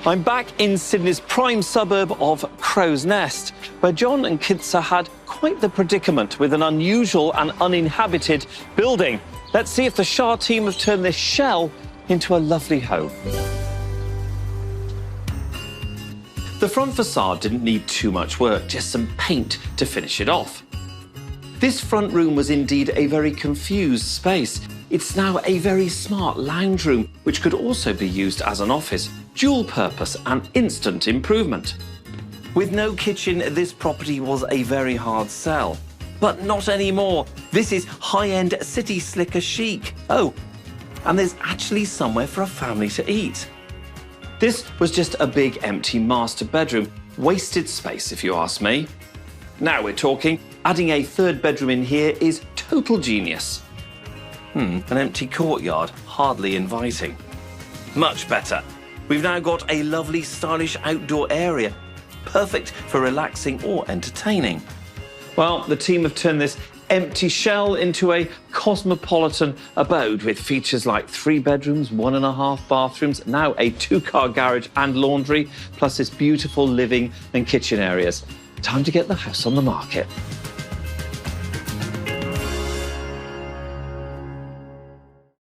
I'm back in Sydney's prime suburb of Crow's Nest, where John and Kitsa had quite the predicament with an unusual and uninhabited building. Let's see if the Shah team have turned this shell into a lovely home. The front facade didn't need too much work, just some paint to finish it off. This front room was indeed a very confused space. It's now a very smart lounge room, which could also be used as an office. Dual purpose and instant improvement. With no kitchen, this property was a very hard sell. But not anymore. This is high-end city slicker chic. Oh, and there's actually somewhere for a family to eat. This was just a big empty master bedroom. Wasted space, if you ask me. Now we're talking. Adding a third bedroom in here is total genius. An empty courtyard, hardly inviting. Much better. We've now got a lovely, stylish outdoor area, perfect for relaxing or entertaining. Well, the team have turned this empty shell into a cosmopolitan abode with features like 3 bedrooms, 1.5 bathrooms, now a 2-car garage and laundry, plus this beautiful living and kitchen areas. Time to get the house on the market.